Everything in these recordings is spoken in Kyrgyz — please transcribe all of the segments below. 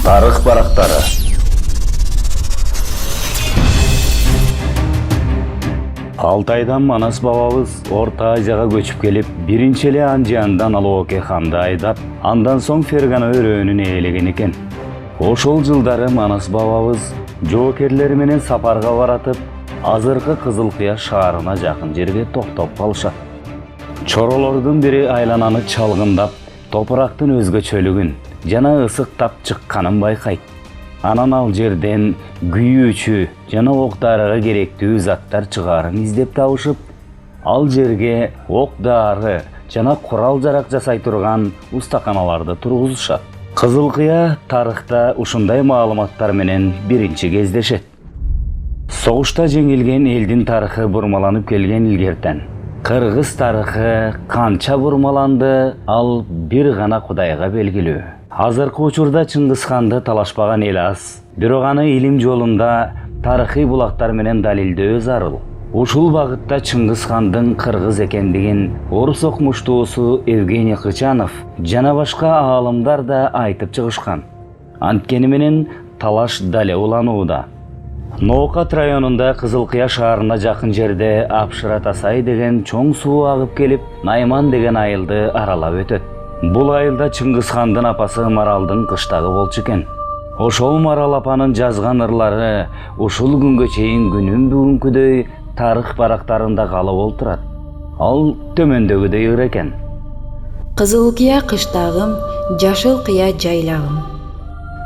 Тарых барактары. Алтайдан Манас бабабыз Орта Азияга көчүп келип, биринчи эле Анжияндан Алооке ханды айдап, андан соң Фергана өрөөнүн ээлеген экен. Ошол жылдары Манас бабабыз жоокерлери менен сапарга баратып, азыркы Кызылкыя шаарына жакын жерге токтоп калышат. Чоролордун бири айлананы чалгындап, топурактын өзгөчөлүгүн жана ысыктап чыкканын байкайт. Анан ал жерден күйүүчү жана ок-дарыга керектүү заттар чыгаарын издеп табышып, ал жерге ок-дары жана курал-жарак жасай турган устаканаларды тургузушат. Кызылкыя тарыхта ушундай маалыматтар менен биринчи кездешет. Согушта жеңилген элдин тарыхы бурмаланып келген илгертен. Кыргыз тарыхы канча бурмаланды, ал бир гана Кудайга белгилүү. Азыркы учурда Чыңгызханды талашпаган эл аз. Бирок аны илим жолунда тарыхый булактар менен далилдөө зарыл. Ушул багытта Чыңгызхандын кыргыз экендигин орус окумуштуусу Евгений Кычанов жана башка аалымдар да айтып чыгышкан. Анткени менен талаш дале уланууда. Ноокат районунда Кызылкыя шаарына жакын жерде Апшыра Тасай деген чоң суу агып келип, Найман деген айылды аралап өтөт. Бул айылда Чыңгызхандын апасы Маралдын кыштагы болчу экен. Ошол Марал апанын жазган ырлары ушул күнгө чейин күнүн бүгүнкүдөй тарых барактарында калып олтурат. Ал төмөндөгүдөй ыр экен. Кызылкыя кыштагым, жашыл кыя жайлагым.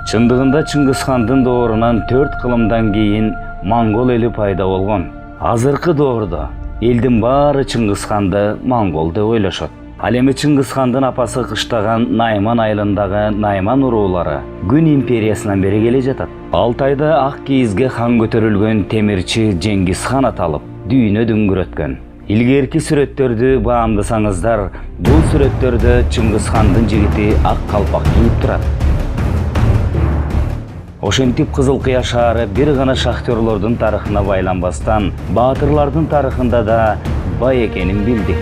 Чындыгында Чыңгызхандын доорунан 4 кылымдан кийин монгол эли пайда болгон. Азыркы доордо элдин баары Чыңгызханды монгол деп ойлошот. Ал эми Чыңгызхандын апасы кыштаган Найман айылындагы Найман уруулары Күн империясынан бери келе жатат. Алтайда ак кийизге хан көтөрүлгөн темирчи Жеңгизхан аталып, дүйнө дүңгүрөткөн. Илгерки сүрөттөрдү баамдасаңыздар, бул сүрөттөрдө Чыңгызхандын жигити ак калпак кийип турат. Ошентип Кызылкыя шаары бир гана шахтерлордун тарыхына байланбастан, баатырлардын тарыхында да бай экенин билдик.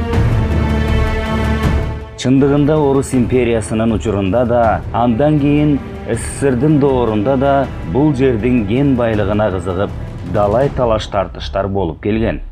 Чындыгында Орус империясынын учурунда да, андан кийин СССРдин доорунда да бул жердин кен байлыгына кызыгып, далай талаш тартыштар болуп келген.